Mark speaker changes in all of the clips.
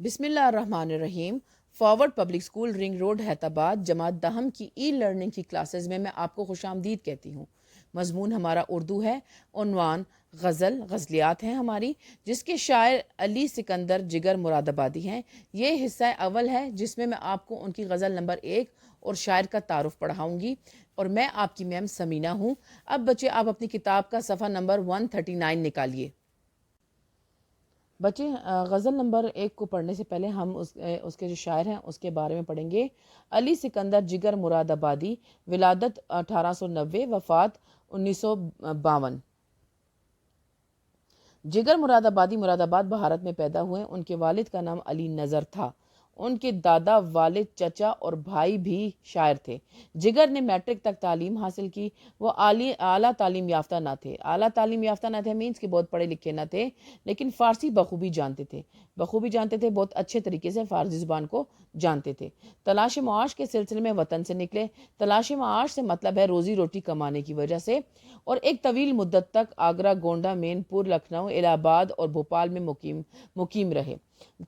Speaker 1: بسم اللہ الرحمن الرحیم۔ Forward public school ring road Hyderabad جماعت دہم کی ای لرننگ کی کلاسز میں آپ کو خوش آمدید کہتی ہوں۔ مضمون ہمارا اردو ہے، عنوان غزلیات ہیں ہماری، جس کے شاعر علی سکندر جگر مراد آبادی ہیں۔ یہ حصہ اول ہے جس میں آپ کو ان کی غزل نمبر 1 اور شاعر کا تعارف پڑھاؤں گی، اور میں آپ کی میم سمینہ ہوں۔ اب بچے آپ اپنی کتاب کا صفحہ نمبر 139 نکالیے۔ بچے غزل نمبر 1 کو پڑھنے سے پہلے ہم اس کے جو شاعر ہیں اس کے بارے میں پڑھیں گے۔ علی سکندر جگر مراد آبادی، ولادت 1890، وفات 1952۔ جگر مراد آبادی مراد آباد بھارت میں پیدا ہوئے۔ ان کے والد کا نام علی نظر تھا۔ ان کے دادا، والد، چچا اور بھائی بھی شاعر تھے۔ جگر نے میٹرک تک تعلیم حاصل کی۔ وہ اعلیٰ تعلیم یافتہ نہ تھے۔ اعلیٰ تعلیم یافتہ نہ تھے مینس کہ بہت پڑھے لکھے نہ تھے، لیکن فارسی بخوبی جانتے تھے۔ بہت اچھے طریقے سے فارسی زبان کو جانتے تھے۔ تلاش معاش کے سلسلے میں وطن سے نکلے۔ تلاش معاش سے مطلب ہے روزی روٹی کمانے کی وجہ سے، اور ایک طویل مدت تک آگرہ، گونڈہ، مین پور، لکھنؤ، الہ آباد اور بھوپال میں مقیم رہے۔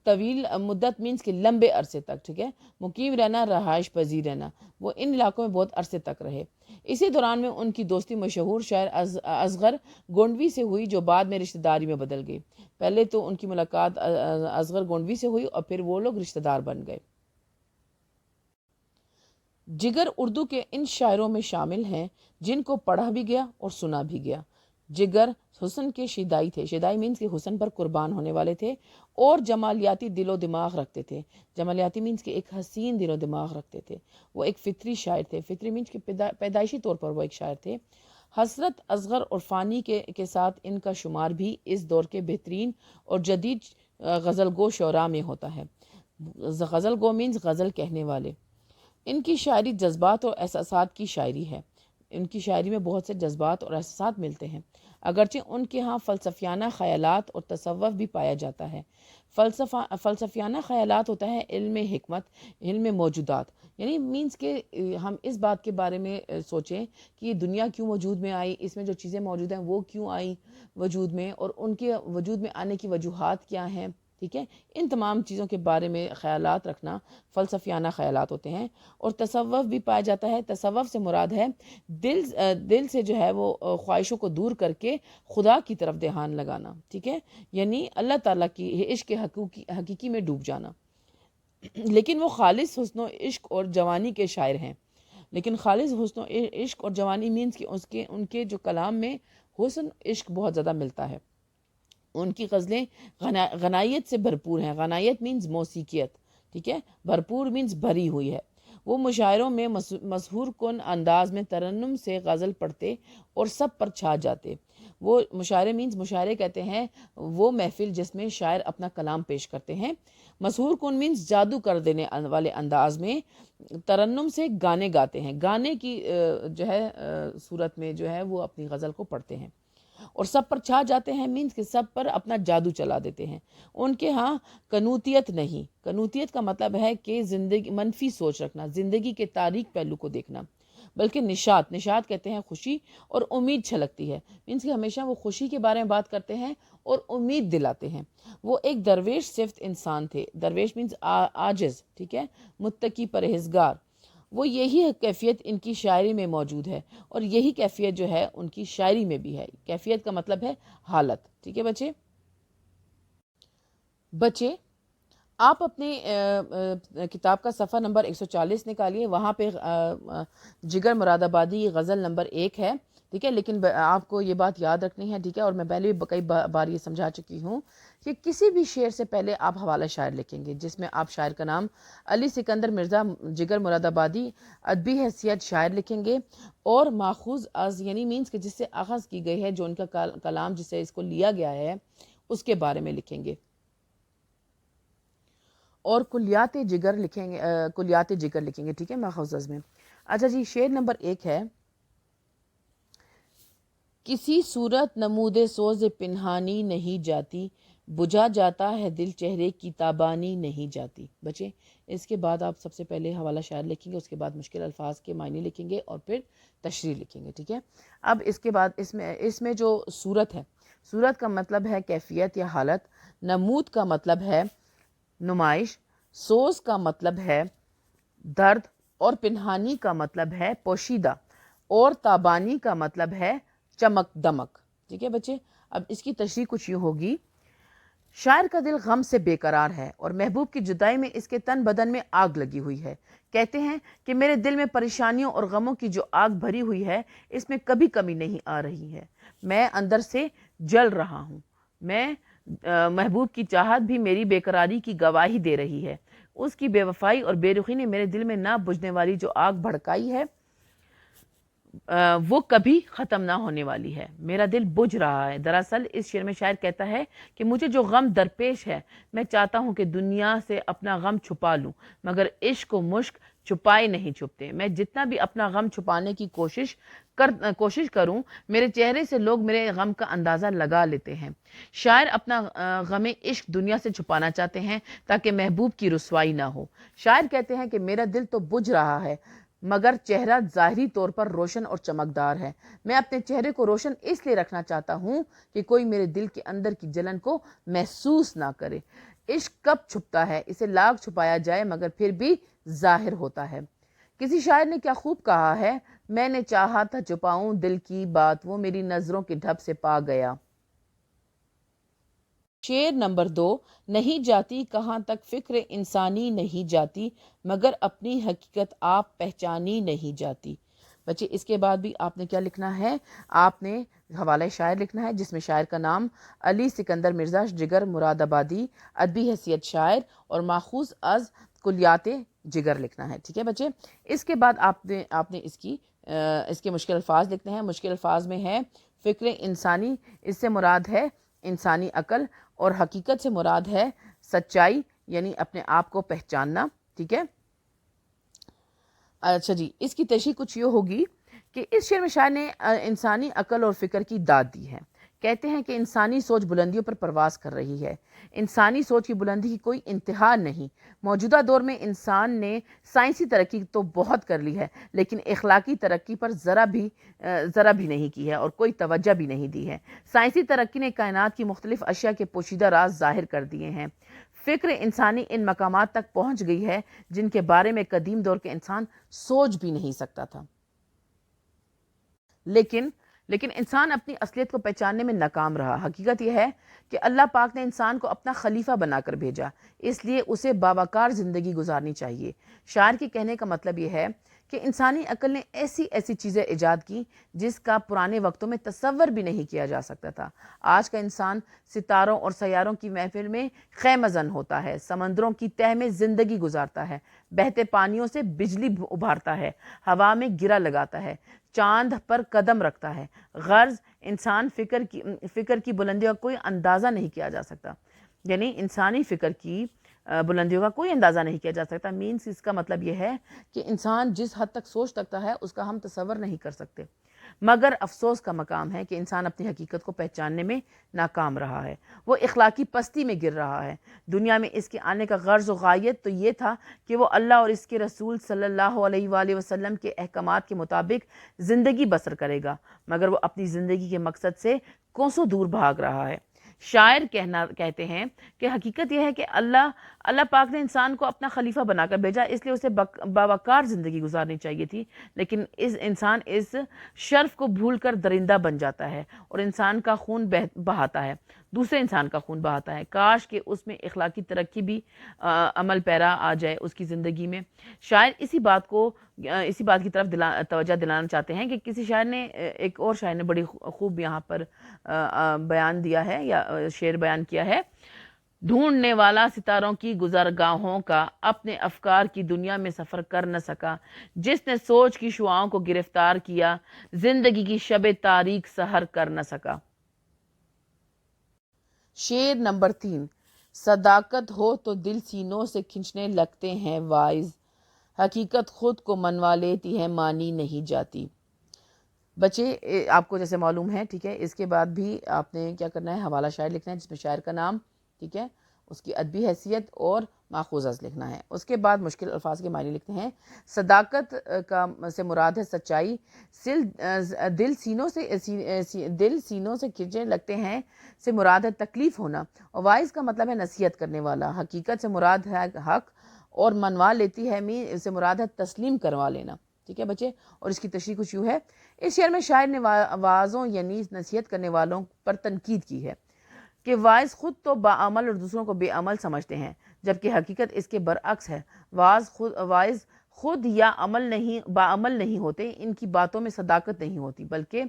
Speaker 1: طویل مدت مینس کہ لمبے عرصے تک، ٹھیک ہے، مقیم رہنا، رہائش پذیر رہنا، وہ ان علاقوں میں بہت عرصے تک رہے۔ اسی دوران میں ان کی دوستی مشہور شاعر اصغر گونڈوی سے ہوئی، جو بعد میں رشتہ داری میں بدل گئی۔ پہلے تو ان کی ملاقات اصغر گونڈوی سے ہوئی اور پھر وہ لوگ رشتہ دار بن گئے۔ جگر اردو کے ان شاعروں میں شامل ہیں جن کو پڑھا بھی گیا اور سنا بھی گیا۔ جگر حسن کے شیدائی تھے۔ شیدائی مینس کہ حسن پر قربان ہونے والے تھے، اور جمالیاتی دل و دماغ رکھتے تھے۔ جمالیاتی مینس کہ ایک حسین دل و دماغ رکھتے تھے۔ وہ ایک فطری شاعر تھے۔ فطری مینس کہ پیدائشی طور پر وہ ایک شاعر تھے۔ حسرت، اصغر اور فانی کے ساتھ ان کا شمار بھی اس دور کے بہترین اور جدید غزل گو شعراء میں ہوتا ہے۔ غزل گو مینس غزل کہنے والے۔ ان کی شاعری جذبات اور احساسات کی شاعری ہے۔ ان کی شاعری میں بہت سے جذبات اور احساسات ملتے ہیں، اگرچہ ان کے ہاں فلسفیانہ خیالات اور تصوف بھی پایا جاتا ہے۔ فلسفیانہ خیالات ہوتا ہے علم حکمت، علم موجودات، یعنی مینس کہ ہم اس بات کے بارے میں سوچیں کہ یہ دنیا کیوں وجود میں آئی، اس میں جو چیزیں موجود ہیں وہ کیوں آئیں وجود میں، اور ان کے وجود میں آنے کی وجوہات کیا ہیں، ٹھیک ہے۔ ان تمام چیزوں کے بارے میں خیالات رکھنا فلسفیانہ خیالات ہوتے ہیں۔ اور تصوف بھی پایا جاتا ہے۔ تصوف سے مراد ہے دل سے جو ہے وہ خواہشوں کو دور کر کے خدا کی طرف دھیان لگانا، ٹھیک ہے، یعنی اللہ تعالیٰ کی عشق حقیقی میں ڈوب جانا۔ لیکن وہ خالص حسن و عشق اور جوانی کے شاعر ہیں۔ لیکن خالص حسن و عشق اور جوانی مینس کہ ان کے جو کلام میں حسن عشق بہت زیادہ ملتا ہے۔ ان کی غزلیں غنائیت سے بھرپور ہیں۔ غنائیت مینز موسیقیت، ٹھیک ہے، بھرپور مینز بھری ہوئی ہے۔ وہ مشاعروں میں مسحور کن انداز میں ترنم سے غزل پڑھتے اور سب پر چھا جاتے۔ وہ مشاعرے مینز، مشاعرے کہتے ہیں وہ محفل جس میں شاعر اپنا کلام پیش کرتے ہیں۔ مسحور کن مینز جادو کر دینے والے انداز میں ترنم سے گانے گاتے ہیں۔ گانے کی جو ہے صورت میں جو ہے وہ اپنی غزل کو پڑھتے ہیں، اور سب پر چھا جاتے ہیں مینس کہ سب پر اپنا جادو چلا دیتے ہیں۔ ان کے ہاں کنوتیت نہیں۔ کنوتیت کا مطلب ہے کہ زندگی منفی سوچ رکھنا، زندگی کے تاریک پہلو کو دیکھنا، بلکہ نشاط کہتے ہیں خوشی اور امید چھلکتی ہے، مینس کہ ہمیشہ وہ خوشی کے بارے میں بات کرتے ہیں اور امید دلاتے ہیں۔ وہ ایک درویش صفت انسان تھے۔ درویش مینس عاجز، ٹھیک ہے، متقی، پرہیزگار۔ وہ یہی کیفیت ان کی شاعری میں موجود ہے، اور یہی کیفیت جو ہے ان کی شاعری میں بھی ہے۔ کیفیت کا مطلب ہے حالت، ٹھیک ہے بچے آپ اپنے کتاب کا صفحہ نمبر 140 نکالیے۔ وہاں پہ جگر مراد آبادی غزل نمبر 1 ہے، ٹھیک ہے، لیکن آپ کو یہ بات یاد رکھنی ہے، ٹھیک ہے، اور میں پہلے بھی کئی بار یہ سمجھا چکی ہوں کہ کسی بھی شعر سے پہلے آپ حوالہ شاعر لکھیں گے، جس میں آپ شاعر کا نام علی سکندر مرزا جگر مراد آبادی ادبی حیثیت شاعر لکھیں گے، اور ماخوذ از یعنی مینس کہ جس سے اخذ کی گئی ہے، جو ان کا کلام جس سے اس کو لیا گیا ہے اس کے بارے میں لکھیں گے، اور کلیات جگر لکھیں گے، ٹھیک ہے، ماخوذ از میں۔ اچھا جی، شعر نمبر 1 ہے: کسی صورت نمود سوز پنہانی نہیں جاتی، بجھا جاتا ہے دل چہرے کی تابانی نہیں جاتی۔ بچے اس کے بعد آپ سب سے پہلے حوالہ شاعر لکھیں گے، اس کے بعد مشکل الفاظ کے معنی لکھیں گے، اور پھر تشریح لکھیں گے، ٹھیک ہے۔ اب اس کے بعد اس میں جو صورت ہے، صورت کا مطلب ہے کیفیت یا حالت، نمود کا مطلب ہے نمائش، سوز کا مطلب ہے درد اور پنہانی کا مطلب ہے پوشیدہ اور تابانی کا مطلب ہے چمک دمک. ٹھیک ہے بچے. اب اس کی تشریح کچھ یوں ہوگی. شاعر کا دل غم سے بے قرار ہے اور محبوب کی جدائی میں اس کے تن بدن میں آگ لگی ہوئی ہے. کہتے ہیں کہ میرے دل میں پریشانیوں اور غموں کی جو آگ بھری ہوئی ہے اس میں کبھی کمی نہیں آ رہی ہے. میں اندر سے جل رہا ہوں. میں محبوب کی چاہت بھی میری بے قراری کی گواہی دے رہی ہے. اس کی بے وفائی اور بے رخی نے میرے دل میں نہ بجھنے والی جو آگ بھڑکائی ہے وہ کبھی ختم نہ ہونے والی ہے. میرا دل بجھ رہا ہے. دراصل اس شعر میں شاعر کہتا ہے کہ مجھے جو غم درپیش ہے میں چاہتا ہوں کہ دنیا سے اپنا غم چھپا لوں مگر عشق و مشق چھپائے نہیں چھپتے. میں جتنا بھی اپنا غم چھپانے کی کوشش کروں میرے چہرے سے لوگ میرے غم کا اندازہ لگا لیتے ہیں. شاعر اپنا غم عشق دنیا سے چھپانا چاہتے ہیں تاکہ محبوب کی رسوائی نہ ہو. شاعر کہتے ہیں کہ میرا دل تو بجھ رہا ہے مگر چہرہ ظاہری طور پر روشن اور چمکدار ہے. میں اپنے چہرے کو روشن اس لیے رکھنا چاہتا ہوں کہ کوئی میرے دل کے اندر کی جلن کو محسوس نہ کرے. عشق کب چھپتا ہے؟ اسے لاکھ چھپایا جائے مگر پھر بھی ظاہر ہوتا ہے. کسی شاعر نے کیا خوب کہا ہے، میں نے چاہا تھا چھپاؤں دل کی بات وہ میری نظروں کی ڈھب سے پا گیا. شعر نمبر 2. نہیں جاتی کہاں تک فکر انسانی نہیں جاتی مگر اپنی حقیقت آپ پہچانی نہیں جاتی. بچے اس کے بعد بھی آپ نے کیا لکھنا ہے؟ آپ نے حوالہ شاعر لکھنا ہے جس میں شاعر کا نام علی سکندر مرزا جگر مراد آبادی، ادبی حیثیت شاعر اور ماخوذ از کلیات جگر لکھنا ہے. ٹھیک ہے بچے. اس کے بعد آپ نے اس کے مشکل الفاظ لکھنے ہیں. مشکل الفاظ میں ہے فکر انسانی، اس سے مراد ہے انسانی عقل، اور حقیقت سے مراد ہے سچائی یعنی اپنے آپ کو پہچاننا. ٹھیک ہے. اچھا جی. اس کی تشریح کچھ یہ ہوگی کہ اس شعر میں شاعر نے انسانی عقل اور فکر کی داد دی ہے. کہتے ہیں کہ انسانی سوچ بلندیوں پر پرواز کر رہی ہے. انسانی سوچ کی بلندی کی کوئی انتہا نہیں. موجودہ دور میں انسان نے سائنسی ترقی تو بہت کر لی ہے لیکن اخلاقی ترقی پر ذرا بھی نہیں کی ہے اور کوئی توجہ بھی نہیں دی ہے. سائنسی ترقی نے کائنات کی مختلف اشیاء کے پوشیدہ راز ظاہر کر دیے ہیں. فکر انسانی ان مقامات تک پہنچ گئی ہے جن کے بارے میں قدیم دور کے انسان سوچ بھی نہیں سکتا تھا. لیکن انسان اپنی اصلیت کو پہچاننے میں ناکام رہا. حقیقت یہ ہے کہ اللہ پاک نے انسان کو اپنا خلیفہ بنا کر بھیجا، اس لیے اسے باوقار زندگی گزارنی چاہیے. شاعر کے کہنے کا مطلب یہ ہے کہ انسانی عقل نے ایسی چیزیں ایجاد کی جس کا پرانے وقتوں میں تصور بھی نہیں کیا جا سکتا تھا. آج کا انسان ستاروں اور سیاروں کی محفل میں خیمہ زن ہوتا ہے، سمندروں کی تہہ میں زندگی گزارتا ہے، بہتے پانیوں سے بجلی ابھارتا ہے، ہوا میں گرا لگاتا ہے، چاند پر قدم رکھتا ہے. غرض انسان فکر کی بلندیوں کا کوئی اندازہ نہیں کیا جا سکتا. یعنی انسانی فکر کی بلندیوں کا کوئی اندازہ نہیں کیا جا سکتا. مینس اس کا مطلب یہ ہے کہ انسان جس حد تک سوچ سکتا ہے اس کا ہم تصور نہیں کر سکتے. مگر افسوس کا مقام ہے کہ انسان اپنی حقیقت کو پہچاننے میں ناکام رہا ہے. وہ اخلاقی پستی میں گر رہا ہے. دنیا میں اس کے آنے کا غرض و غایت تو یہ تھا کہ وہ اللہ اور اس کے رسول صلی اللہ علیہ وآلہ وسلم کے احکامات کے مطابق زندگی بسر کرے گا مگر وہ اپنی زندگی کے مقصد سے کوسوں دور بھاگ رہا ہے. شاعر کہتے ہیں کہ حقیقت یہ ہے کہ اللہ پاک نے انسان کو اپنا خلیفہ بنا کر بھیجا، اس لیے اسے باوقار زندگی گزارنی چاہیے تھی. لیکن انسان اس شرف کو بھول کر درندہ بن جاتا ہے اور انسان کا خون بہاتا ہے، دوسرے انسان کا خون بہاتا ہے. کاش کہ اس میں اخلاقی ترقی بھی عمل پیرا آ جائے اس کی زندگی میں. شاعر اسی بات کی طرف توجہ دلانا چاہتے ہیں کہ ایک اور شاعر نے بڑی خوب یہاں پر بیان دیا ہے یا شعر بیان کیا ہے. ڈھونڈنے والا ستاروں کی گزرگاہوں کا اپنے افکار کی دنیا میں سفر کر نہ سکا، جس نے سوچ کی شعاؤں کو گرفتار کیا زندگی کی شب تاریک سحر کر نہ سکا. شعر نمبر 3. صداقت ہو تو دل سینوں سے کھنچنے لگتے ہیں وائز، حقیقت خود کو منوا لیتی ہے مانی نہیں جاتی. بچے آپ کو جیسے معلوم ہے ٹھیک ہے. اس کے بعد بھی آپ نے کیا کرنا ہے، حوالہ شاعر لکھنا ہے جس میں شاعر کا نام ٹھیک ہے اس کی ادبی حیثیت اور ماخوذ لکھنا ہے. اس کے بعد مشکل الفاظ کے معنی لکھتے ہیں. صداقت کا سے مراد ہے سچائی. دل سینوں سے کھنچنے لگتے ہیں سے مراد ہے تکلیف ہونا. اور وائز کا مطلب ہے نصیحت کرنے والا. حقیقت سے مراد ہے حق، اور منوا لیتی ہے سے مراد ہے تسلیم کروا لینا. ٹھیک ہے بچے. اور اس کی تشریح کچھ یوں ہے. اس شعر میں شاعر نے واعظوں یعنی نصیحت کرنے والوں پر تنقید کی ہے کہ واعظ خود تو باعمل اور دوسروں کو بے عمل سمجھتے ہیں، جبکہ حقیقت اس کے برعکس ہے. واعظ خود یا باعمل نہیں ہوتے. ان کی باتوں میں صداقت نہیں ہوتی، بلکہ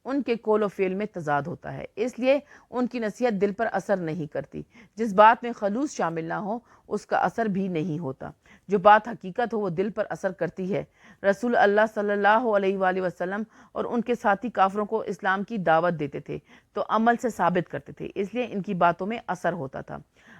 Speaker 1: ان کے قول و فعل میں تضاد ہوتا ہے. اس لیے ان کی نصیحت دل پر اثر نہیں کرتی. جس بات میں خلوص شامل نہ ہو اس کا اثر بھی نہیں ہوتا. جو بات حقیقت ہو وہ دل پر اثر کرتی ہے. رسول اللہ صلی اللہ علیہ وآلہ وسلم اور ان کے ساتھی کافروں کو اسلام کی دعوت دیتے تھے تو عمل سے ثابت کرتے تھے، اس لیے ان کی باتوں میں اثر ہوتا تھا.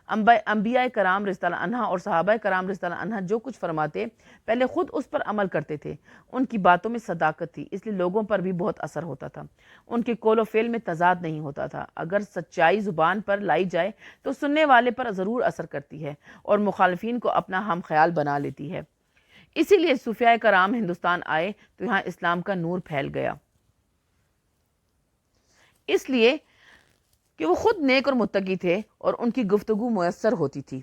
Speaker 1: انبیاء کرام رضی اللہ عنہ اور صحابہ کرام رضی اللہ عنہ جو کچھ فرماتے پہلے خود اس پر عمل کرتے تھے. ان کی باتوں میں صداقت تھی، اس لیے لوگوں پر بھی بہت اثر ہوتا تھا. ان کے قول و فعل میں تضاد نہیں ہوتا تھا. اگر سچائی زبان پر لائی جائے تو سننے والے پر ضرور اثر کرتی ہے اور مخالفین کو اپنا ہم خیال بنا لیتی ہے. اسی لیے صوفیاء کرام ہندوستان آئے تو یہاں اسلام کا نور پھیل گیا، اس لیے کہ وہ خود نیک اور متقی تھے اور ان کی گفتگو میسر ہوتی تھی.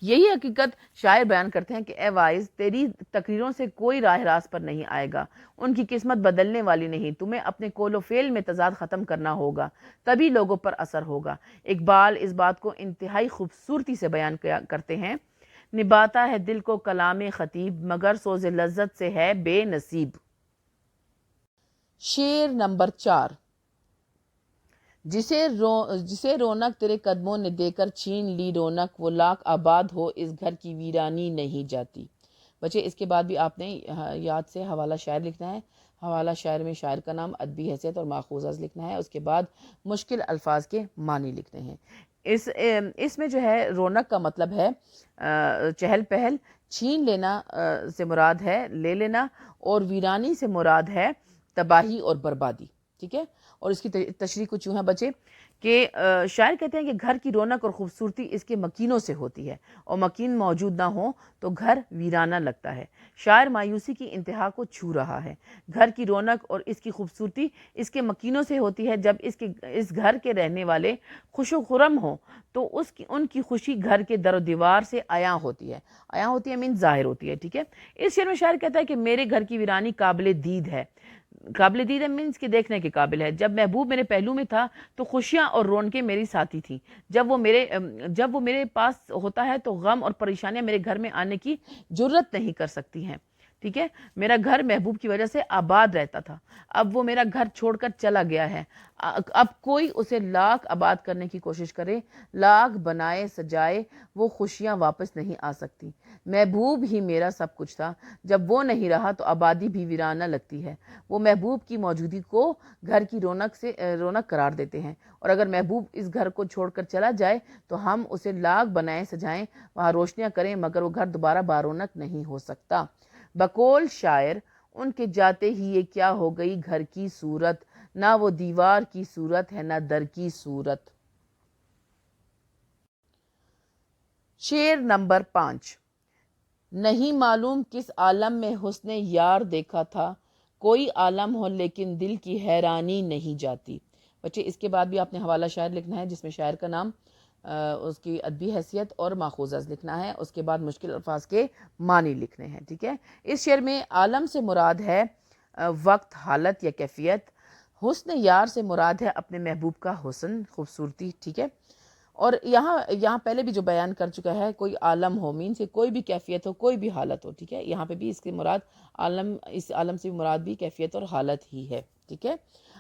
Speaker 1: یہی حقیقت شاعر بیان کرتے ہیں کہ اے واعظ، تیری تقریروں سے کوئی راہ راست پر نہیں آئے گا. ان کی قسمت بدلنے والی نہیں. تمہیں اپنے قول و فعل میں تضاد ختم کرنا ہوگا، تبھی لوگوں پر اثر ہوگا. اقبال اس بات کو انتہائی خوبصورتی سے بیان کرتے ہیں. نباتا ہے دل کو کلام خطیب، مگر سوز لذت سے ہے بے نصیب. شعر نمبر 4. جسے رونق تیرے قدموں نے دے کر چھین لی رونق، وہ لاکھ آباد ہو اس گھر کی ویرانی نہیں جاتی. بچے اس کے بعد بھی آپ نے یاد سے حوالہ شاعر لکھنا ہے. حوالہ شاعر میں شاعر کا نام، ادبی حیثیت اور ماخوذ لکھنا ہے. اس کے بعد مشکل الفاظ کے معنی لکھنے ہیں. اس میں جو ہے رونق کا مطلب ہے چہل پہل، چھین لینا سے مراد ہے لے لینا، اور ویرانی سے مراد ہے تباہی اور بربادی. ٹھیک ہے. اور اس کی تشریح کچھ یوں ہے بچے کہ شاعر کہتے ہیں کہ گھر کی رونق اور خوبصورتی اس کے مکینوں سے ہوتی ہے، اور مکین موجود نہ ہو تو گھر ویرانہ لگتا ہے. شاعر مایوسی کی انتہا کو چھو رہا ہے. گھر کی رونق اور اس کی خوبصورتی اس کے مکینوں سے ہوتی ہے. جب اس گھر کے رہنے والے خوش و خرم ہوں تو ان کی خوشی گھر کے در و دیوار سے عیاں ہوتی ہے. عیاں ہوتی ہے مین ظاہر ہوتی ہے. ٹھیک ہے. اس شعر میں شاعر کہتا ہے کہ میرے گھر کی ویرانی قابل دید ہے. قابل دید ہے مینس کے دیکھنے کے قابل ہے. جب محبوب میرے پہلو میں تھا تو خوشیاں اور رونقیں میری ساتھی تھیں. جب وہ میرے پاس ہوتا ہے تو غم اور پریشانیاں میرے گھر میں آنے کی جرت نہیں کر سکتی ہیں. ٹھیک ہے. میرا گھر محبوب کی وجہ سے آباد رہتا تھا، اب وہ میرا گھر چھوڑ کر چلا گیا ہے. اب کوئی اسے لاکھ آباد کرنے کی کوشش کرے، لاکھ بنائے سجائے، وہ خوشیاں واپس نہیں آ سکتی. محبوب ہی میرا سب کچھ تھا، جب وہ نہیں رہا تو آبادی بھی ویرانہ لگتی ہے. وہ محبوب کی موجودگی کو گھر کی رونق قرار دیتے ہیں، اور اگر محبوب اس گھر کو چھوڑ کر چلا جائے تو ہم اسے لاکھ بنائیں سجائیں، وہاں روشنیاں کریں، مگر وہ گھر دوبارہ بارونق نہیں ہو سکتا. بقول شاعر ان کے جاتے ہی یہ کیا ہو گئی گھر کی صورت، نہ وہ دیوار کی صورت ہے نہ در کی صورت. شعر نمبر 5. نہیں معلوم کس عالم میں حسن یار دیکھا تھا، کوئی عالم ہو لیکن دل کی حیرانی نہیں جاتی. بچے اس کے بعد بھی آپ نے حوالہ شاعر لکھنا ہے جس میں شاعر کا نام، اس کی ادبی حیثیت اور ماخوذ لکھنا ہے. اس کے بعد مشکل الفاظ کے معنی لکھنے ہیں. ٹھیک ہے. اس شعر میں عالم سے مراد ہے وقت، حالت یا کیفیت. حسن یار سے مراد ہے اپنے محبوب کا حسن، خوبصورتی. ٹھیک ہے. اور یہاں پہلے بھی جو بیان کر چکا ہے، کوئی عالم ہو مین سے کوئی بھی کیفیت ہو، کوئی بھی حالت ہو. ٹھیک ہے. یہاں پہ بھی اس کی مراد اس عالم سے مراد بھی کیفیت اور حالت ہی ہے. ٹھیک ہے.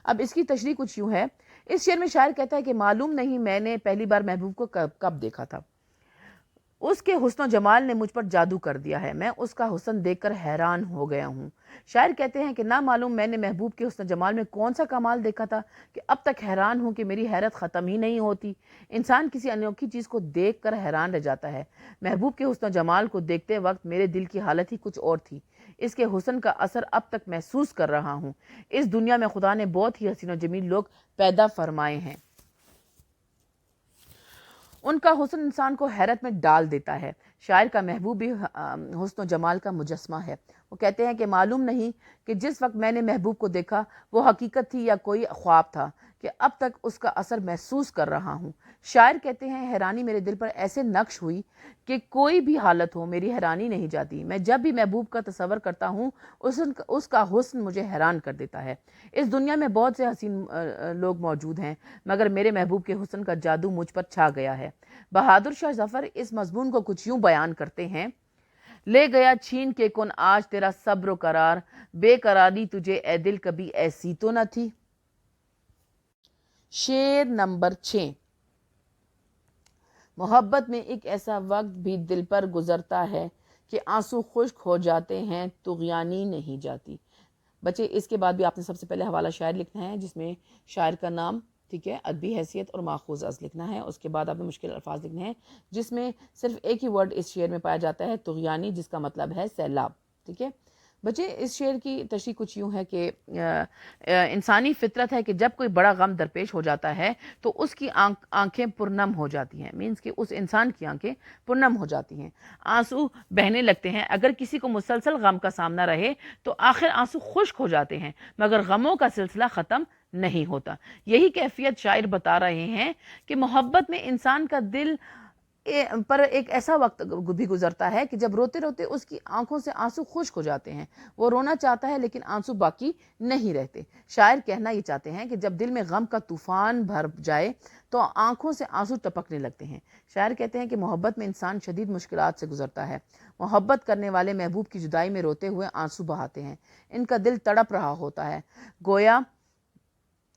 Speaker 1: اب اس کی تشریح کچھ یوں ہے. اس شعر میں شاعر کہتا ہے کہ معلوم نہیں میں نے پہلی بار محبوب کو کب دیکھا تھا. اس کے حسن و جمال نے مجھ پر جادو کر دیا ہے. میں اس کا حسن دیکھ کر حیران ہو گیا ہوں. شاعر کہتے ہیں کہ نہ معلوم میں نے محبوب کے حسن و جمال میں کون سا کمال دیکھا تھا کہ اب تک حیران ہوں کہ میری حیرت ختم ہی نہیں ہوتی. انسان کسی انوکھی چیز کو دیکھ کر حیران رہ جاتا ہے. محبوب کے حسن و جمال کو دیکھتے وقت میرے دل کی حالت ہی کچھ اور تھی. اس کے حسن کا اثر اب تک محسوس کر رہا ہوں. اس دنیا میں خدا نے بہت ہی حسین و جمیل لوگ پیدا فرمائے ہیں. ان کا حسن انسان کو حیرت میں ڈال دیتا ہے۔ شاعر کا محبوب بھی حسن و جمال کا مجسمہ ہے۔ وہ کہتے ہیں کہ معلوم نہیں کہ جس وقت میں نے محبوب کو دیکھا وہ حقیقت تھی یا کوئی خواب تھا کہ اب تک اس کا اثر محسوس کر رہا ہوں۔ شاعر کہتے ہیں حیرانی میرے دل پر ایسے نقش ہوئی کہ کوئی بھی حالت ہو میری حیرانی نہیں جاتی۔ میں جب بھی محبوب کا تصور کرتا ہوں اس کا حسن مجھے حیران کر دیتا ہے۔ اس دنیا میں بہت سے حسین لوگ موجود ہیں مگر میرے محبوب کے حسن کا جادو مجھ پر چھا گیا ہے۔ بہادر شاہ ظفر اس مضمون کو کچھ یوں بیان کرتے ہیں: لے گیا چھین کے کون آج تیرا صبر و قرار، بے قراری تجھے اے دل کبھی ایسی تو نہ تھی۔ شعر نمبر 6۔ محبت میں ایک ایسا وقت بھی دل پر گزرتا ہے کہ آنسو خشک ہو جاتے ہیں طغیانی نہیں جاتی۔ بچے اس کے بعد بھی آپ نے سب سے پہلے حوالہ شاعر لکھنا ہے جس میں شاعر کا نام، ٹھیک ہے، ادبی حیثیت اور ماخوذ از لکھنا ہے۔ اس کے بعد آپ نے مشکل الفاظ لکھنے ہیں جس میں صرف ایک ہی ورڈ اس شعر میں پایا جاتا ہے، طغیانی، جس کا مطلب ہے سیلاب، ٹھیک ہے۔ بچے اس شعر کی تشریح کچھ یوں ہے کہ انسانی فطرت ہے کہ جب کوئی بڑا غم درپیش ہو جاتا ہے تو اس کی آنکھیں پرنم ہو جاتی ہیں، مینس کہ اس انسان کی آنکھیں پرنم ہو جاتی ہیں، آنسو بہنے لگتے ہیں۔ اگر کسی کو مسلسل غم کا سامنا رہے تو آخر آنسو خشک ہو جاتے ہیں مگر غموں کا سلسلہ ختم نہیں ہوتا۔ یہی کیفیت شاعر بتا رہے ہیں کہ محبت میں انسان کا دل پر ایک ایسا وقت بھی گزرتا ہے کہ جب روتے روتے اس کی آنکھوں سے آنسو خشک ہو جاتے ہیں۔ وہ رونا چاہتا ہے لیکن آنسو باقی نہیں رہتے۔ شاعر کہنا یہ چاہتے ہیں کہ جب دل میں غم کا طوفان بھر جائے تو آنکھوں سے آنسو ٹپکنے لگتے ہیں۔ شاعر کہتے ہیں کہ محبت میں انسان شدید مشکلات سے گزرتا ہے۔ محبت کرنے والے محبوب کی جدائی میں روتے ہوئے آنسو بہاتے ہیں۔ ان کا دل تڑپ رہا ہوتا ہے، گویا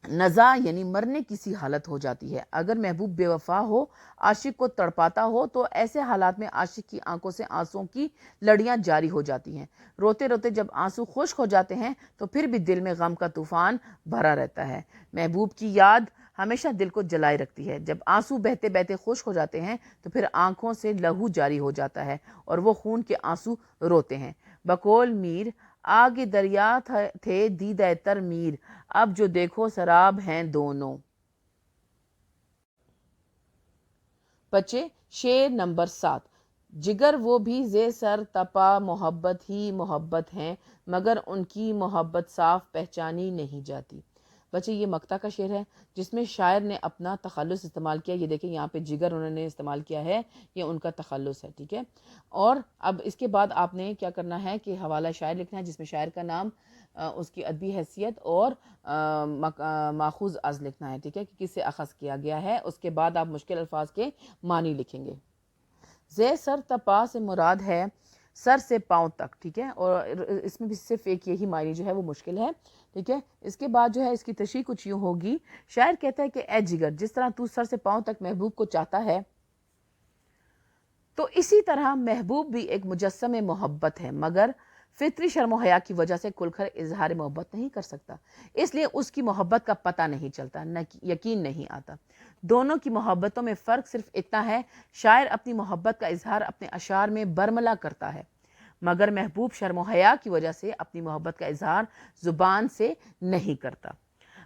Speaker 1: نزا یعنی مرنے کی سی حالت ہو جاتی ہے۔ اگر محبوب بے وفا ہو، عاشق کو تڑپاتا ہو تو ایسے حالات میں عاشق کی آنکھوں سے آنسوؤں کی لڑیاں جاری ہو جاتی ہیں۔ روتے روتے جب آنسو خشک ہو جاتے ہیں تو پھر بھی دل میں غم کا طوفان بھرا رہتا ہے۔ محبوب کی یاد ہمیشہ دل کو جلائے رکھتی ہے۔ جب آنسو بہتے بہتے خشک ہو جاتے ہیں تو پھر آنکھوں سے لہو جاری ہو جاتا ہے اور وہ خون کے آنسو روتے ہیں۔ بقول میر آگے دریا تھے دیدہ تر میر، اب جو دیکھو سراب ہیں دونوں۔ بچے شعر نمبر 7۔ جگر وہ بھی زے سر تپا محبت ہی محبت ہیں مگر ان کی محبت صاف پہچانی نہیں جاتی۔ بچے یہ مقطع کا شعر ہے جس میں شاعر نے اپنا تخلص استعمال کیا۔ یہ دیکھیں یہاں پہ جگر انہوں نے استعمال کیا ہے، یہ ان کا تخلص ہے، ٹھیک ہے۔ اور اب اس کے بعد آپ نے کیا کرنا ہے کہ حوالہ شاعر لکھنا ہے جس میں شاعر کا نام، اس کی ادبی حیثیت اور ماخوذ از لکھنا ہے، ٹھیک ہے، کہ کس سے اخذ کیا گیا ہے۔ اس کے بعد آپ مشکل الفاظ کے معنی لکھیں گے۔ زے سر تپا سے مراد ہے سر سے پاؤں تک، ٹھیک ہے، اور اس میں بھی صرف ایک یہی معنی جو ہے وہ مشکل ہے، ٹھیک ہے۔ اس کے بعد جو ہے اس کی تشریح کچھ یوں ہوگی۔ شاعر کہتا ہے کہ اے جگر، جس طرح تو سر سے پاؤں تک محبوب کو چاہتا ہے تو اسی طرح محبوب بھی ایک مجسم محبت ہے مگر فطری شرم و حیا کی وجہ سے کھل کر اظہار محبت نہیں کر سکتا، اس لیے اس کی محبت کا پتہ نہیں چلتا، یقین نہیں آتا۔ دونوں کی محبتوں میں فرق صرف اتنا ہے، شاعر اپنی محبت کا اظہار اپنے اشعار میں برملا کرتا ہے مگر محبوب شرم و حیا کی وجہ سے اپنی محبت کا اظہار زبان سے نہیں کرتا۔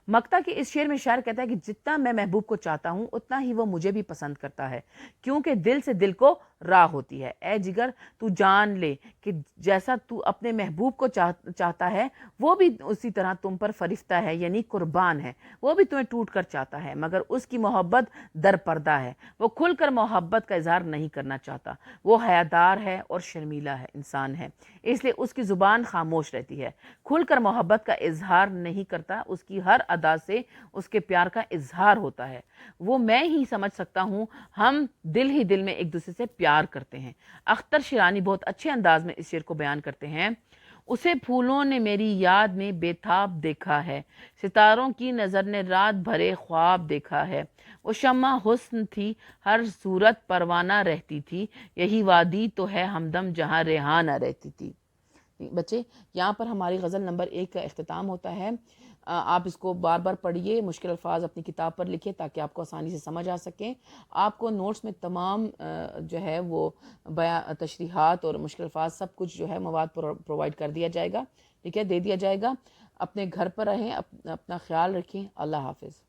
Speaker 1: مقطع کے اس شعر میں شاعر کہتا ہے کہ جتنا میں محبوب کو چاہتا ہوں اتنا ہی وہ مجھے بھی پسند کرتا ہے، کیونکہ دل سے دل کو راہ ہوتی ہے۔ اے جگر تو جان لے کہ جیسا تو اپنے محبوب کو چاہتا ہے وہ بھی اسی طرح تم پر فرشتہ ہے، یعنی قربان ہے۔ وہ بھی تمہیں ٹوٹ کر چاہتا ہے مگر اس کی محبت در پردہ ہے، وہ کھل کر محبت کا اظہار نہیں کرنا چاہتا۔ وہ حیادار ہے اور شرمیلا ہے انسان ہے، اس لیے اس کی زبان خاموش رہتی ہے، کھل کر محبت کا اظہار نہیں کرتا۔ اس کی ہر ادا سے اس کے پیار کا اظہار ہوتا ہے۔ وہ میں ہی سمجھ سکتا ہوں، ہم دل ہی دل میں ایک دوسرے سے پیار کرتے ہیں۔ اختر شیرانی بہت اچھے انداز میں اس شعر کو بیان کرتے ہیں۔ اسے پھولوں نے میری یاد میں بے تاب دیکھا ہے، ستاروں کی نظر نے رات بھرے خواب دیکھا ہے، وہ شمع حسن تھی ہر صورت پروانہ رہتی تھی، یہی وادی تو ہے ہمدم جہاں ریحانہ رہتی تھی۔ بچے یہاں پر ہماری غزل نمبر 1 کا اختتام ہوتا ہے۔ آپ اس کو بار بار پڑھیے، مشکل الفاظ اپنی کتاب پر لکھیں تاکہ آپ کو آسانی سے سمجھ آ سکیں۔ آپ کو نوٹس میں تمام جو ہے وہ تشریحات اور مشکل الفاظ سب کچھ جو ہے مواد پرووائڈ کر دیا جائے گا، ٹھیک ہے، دے دیا جائے گا۔ اپنے گھر پر رہیں، اپنا خیال رکھیں۔ اللہ حافظ۔